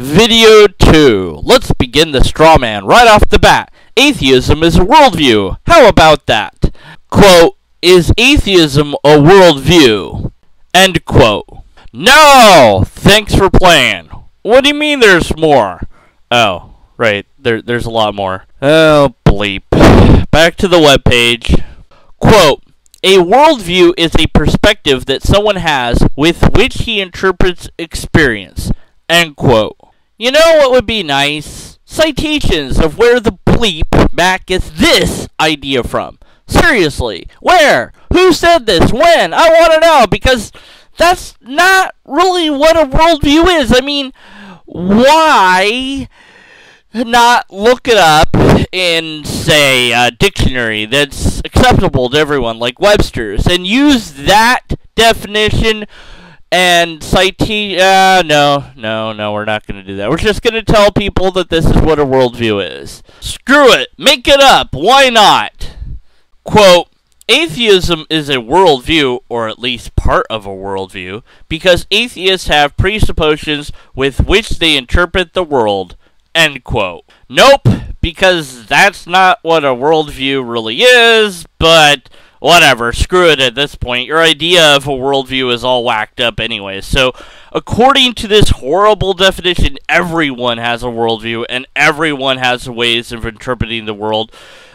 Video 2. Let's begin the straw man right off the bat. Atheism is a worldview. How about that? Quote, is atheism a worldview? End quote. No! Thanks for playing. What do you mean there's more? Oh, right. There's a lot more. Oh, bleep. Back to the webpage. Quote, a worldview is a perspective that someone has with which he interprets experience. End quote. You know what would be nice? Citations of where the bleep Mac gets this idea from. Seriously, where? Who said this? When? I want to know, because that's not really what a worldview is. I mean, why not look it up in, say, a dictionary that's acceptable to everyone, like Webster's, and use that definition and cite... no, we're not going to do that. We're just going to tell people that this is what a worldview is. Screw it. Make it up. Why not? Quote, atheism is a worldview, or at least part of a worldview, because atheists have presuppositions with which they interpret the world. End quote. Nope, because that's not what a worldview really is, but whatever, screw it at this point. Your idea of a worldview is all whacked up anyway. So, according to this horrible definition, everyone has a worldview, and everyone has ways of interpreting the world.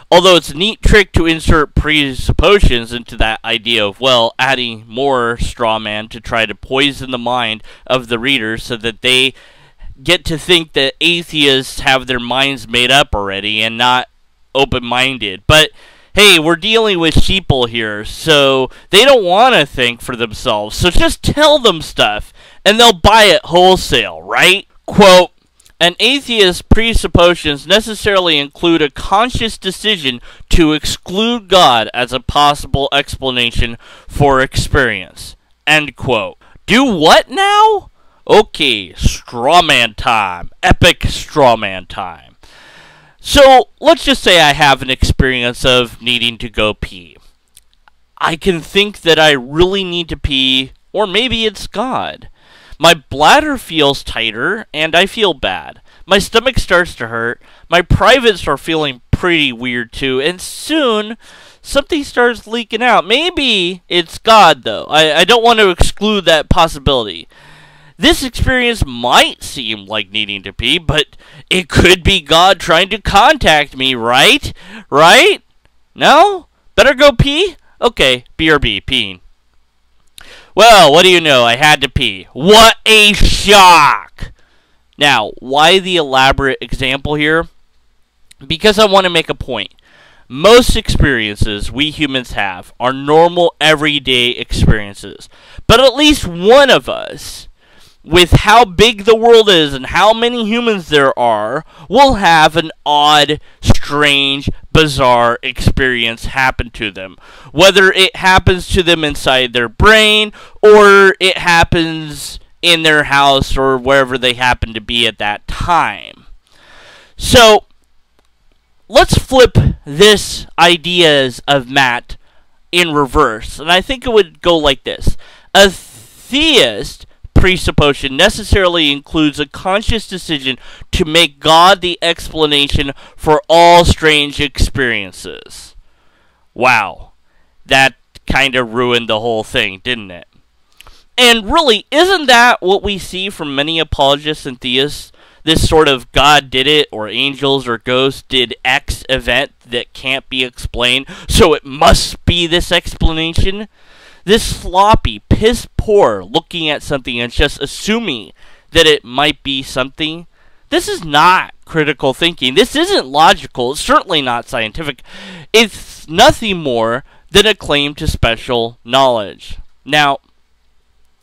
Although it's a neat trick to insert presuppositions into that idea of, well, adding more straw man to try to poison the mind of the reader so that they get to think that atheists have their minds made up already and not open-minded. But hey, we're dealing with sheeple here, so they don't want to think for themselves. So just tell them stuff, and they'll buy it wholesale, right? Quote, an atheist's presuppositions necessarily include a conscious decision to exclude God as a possible explanation for experience. End quote. Do what now? Okay, strawman time. Epic strawman time. So, let's just say I have an experience of needing to go pee. I can think that I really need to pee, or maybe it's God. My bladder feels tighter, and I feel bad. My stomach starts to hurt. My privates are feeling pretty weird too, and soon something starts leaking out. Maybe it's God, though. I don't want to exclude that possibility. This experience might seem like needing to pee, but it could be God trying to contact me, right? Right? No? Better go pee? Okay, BRB, peeing. Well, what do you know? I had to pee. What a shock! Now, why the elaborate example here? Because I want to make a point. Most experiences we humans have are normal, everyday experiences. But at least one of us, with how big the world is and how many humans there are, will have an odd, strange, bizarre experience happen to them. Whether it happens to them inside their brain, or it happens in their house, or wherever they happen to be at that time. So, let's flip this ideas of Matt in reverse. And I think it would go like this. A theist presupposition necessarily includes a conscious decision to make God the explanation for all strange experiences. Wow. That kind of ruined the whole thing, didn't it? And really, isn't that what we see from many apologists and theists? This sort of God did it, or angels or ghosts did X event that can't be explained, so it must be this explanation? This sloppy, piss-poor looking at something and just assuming that it might be something, this is not critical thinking. This isn't logical. It's certainly not scientific. It's nothing more than a claim to special knowledge. Now,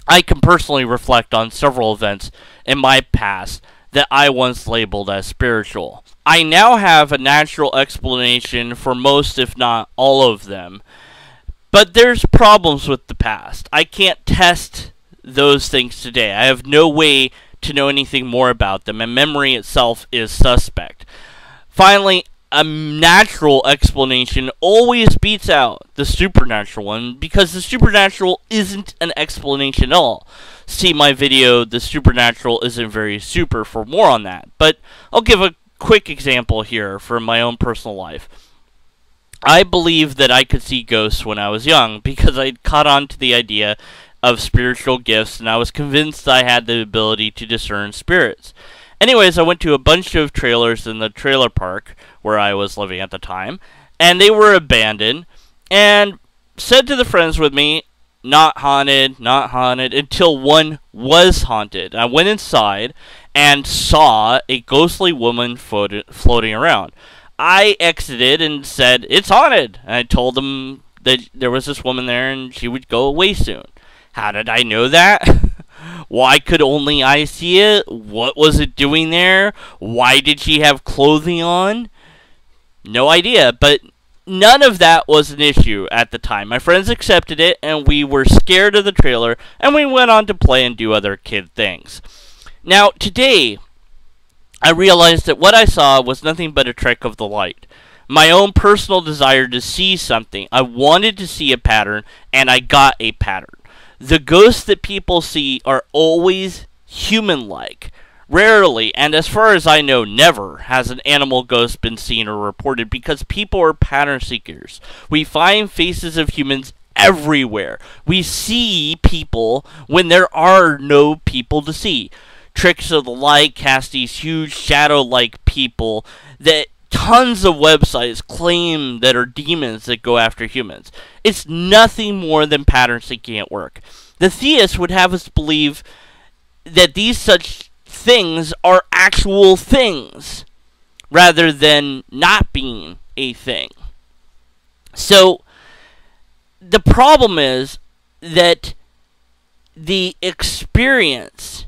I can personally reflect on several events in my past that I once labeled as spiritual. I now have a natural explanation for most, if not all of them. But there's problems with the past. I can't test those things today. I have no way to know anything more about them, and memory itself is suspect. Finally, a natural explanation always beats out the supernatural one, because the supernatural isn't an explanation at all. See my video, The Supernatural Isn't Very Super, for more on that. But I'll give a quick example here from my own personal life. I believe that I could see ghosts when I was young because I'd caught on to the idea of spiritual gifts, and I was convinced I had the ability to discern spirits. Anyways, I went to a bunch of trailers in the trailer park where I was living at the time, and they were abandoned, and said to the friends with me, not haunted, until one was haunted. I went inside and saw a ghostly woman floating around. I exited and said, it's haunted. And I told them that there was this woman there and she would go away soon. How did I know that? Why could only I see it? What was it doing there? Why did she have clothing on? No idea, but none of that was an issue at the time. My friends accepted it, and we were scared of the trailer, and we went on to play and do other kid things. Now, today, I realized that what I saw was nothing but a trick of the light. My own personal desire to see something. I wanted to see a pattern, and I got a pattern. The ghosts that people see are always human-like. Rarely, and as far as I know, never, has an animal ghost been seen or reported, because people are pattern seekers. We find faces of humans everywhere. We see people when there are no people to see. Tricks of the light cast these huge shadow-like people that tons of websites claim that are demons that go after humans. It's nothing more than pattern seeking at work. The theists would have us believe that these such things are actual things, rather than not being a thing. So, the problem is that the experience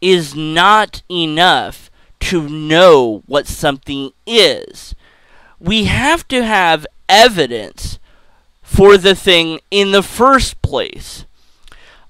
is not enough to know what something is. We have to have evidence for the thing in the first place.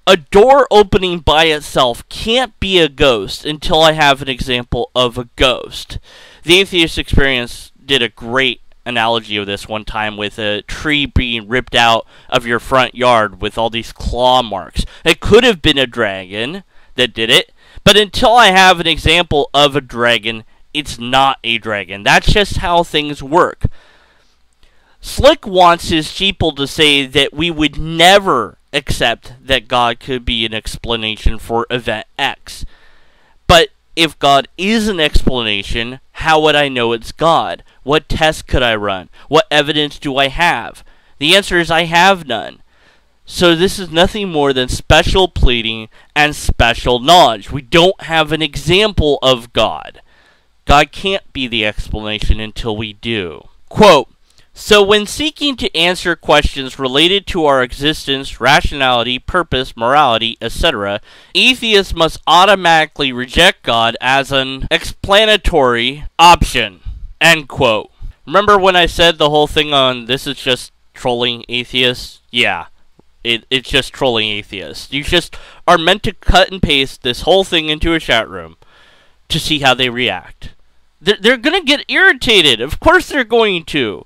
A door opening by itself can't be a ghost until I have an example of a ghost. The Atheist Experience did a great analogy of this one time with a tree being ripped out of your front yard with all these claw marks. It could have been a dragon that did it, but until I have an example of a dragon, it's not a dragon. That's just how things work. Slick wants his sheeple to say that we would never accept that God could be an explanation for event X. But if God is an explanation, how would I know it's God? What tests could I run? What evidence do I have? The answer is I have none. So this is nothing more than special pleading and special knowledge. We don't have an example of God. God can't be the explanation until we do. Quote, so when seeking to answer questions related to our existence, rationality, purpose, morality, etc., atheists must automatically reject God as an explanatory option. End quote. Remember when I said the whole thing on this is just trolling atheists? Yeah, it's just trolling atheists. You just are meant to cut and paste this whole thing into a chat room to see how they react. They're going to get irritated. Of course they're going to.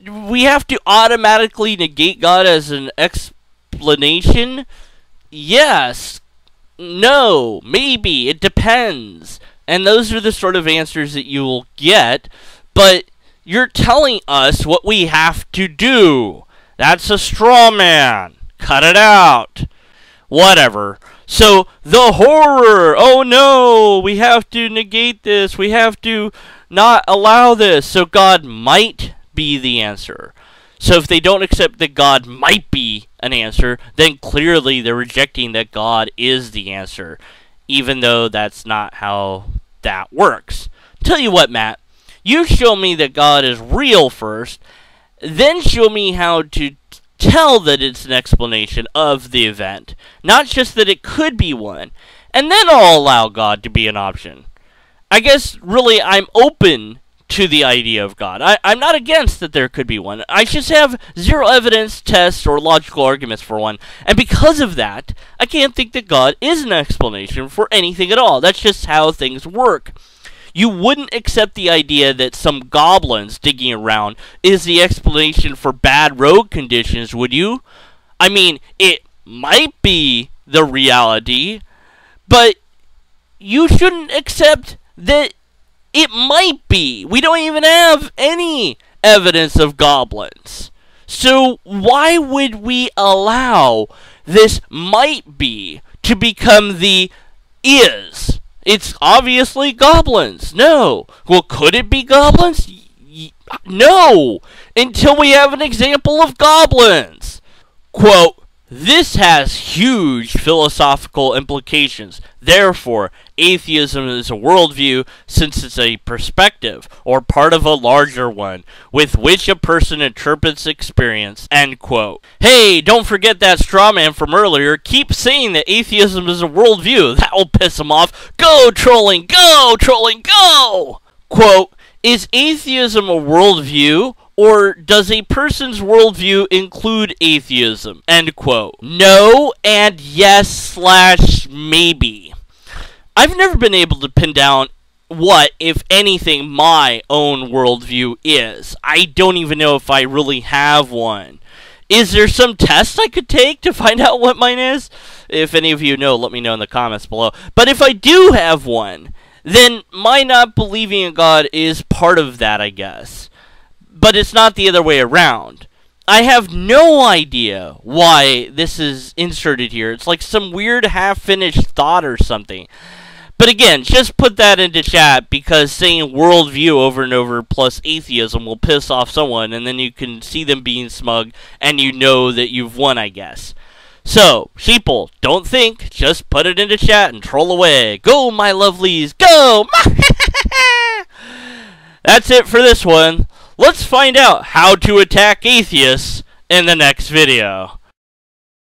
We have to automatically negate God as an explanation? Yes. No. Maybe. It depends. And those are the sort of answers that you will get. But you're telling us what we have to do. That's a straw man. Cut it out. Whatever. So, the horror. Oh no. We have to negate this. We have to not allow this. So God might be the answer. So if they don't accept that God might be an answer, then clearly they're rejecting that God is the answer, even though that's not how that works. Tell you what, Matt, you show me that God is real first, then show me how to tell that it's an explanation of the event, not just that it could be one, and then I'll allow God to be an option. I guess, really, I'm open to the idea of God. I'm not against that there could be one. I just have zero evidence, tests, or logical arguments for one. And because of that, I can't think that God is an explanation for anything at all. That's just how things work. You wouldn't accept the idea that some goblins digging around is the explanation for bad road conditions, would you? I mean, it might be the reality, but you shouldn't accept that it might be. We don't even have any evidence of goblins. So why would we allow this might be to become the is? It's obviously goblins. No. Well, could it be goblins? No. Until we have an example of goblins. Quote, this has huge philosophical implications. Therefore, atheism is a worldview since it's a perspective, or part of a larger one, with which a person interprets experience. End quote. Hey, don't forget that straw man from earlier. Keep saying that atheism is a worldview. That will piss him off. Go, trolling! Go, trolling! Go! Quote, is atheism a worldview? Or does a person's worldview include atheism? End quote. No and yes / maybe. I've never been able to pin down what, if anything, my own worldview is. I don't even know if I really have one. Is there some test I could take to find out what mine is? If any of you know, let me know in the comments below. But if I do have one, then my not believing in God is part of that, I guess. But it's not the other way around. I have no idea why this is inserted here. It's like some weird half-finished thought or something. But again, just put that into chat, because saying worldview over and over plus atheism will piss off someone, and then you can see them being smug, and you know that you've won, I guess. So, sheeple, don't think, just put it into chat and troll away. Go, my lovelies, go! That's it for this one. Let's find out how to attack atheists in the next video.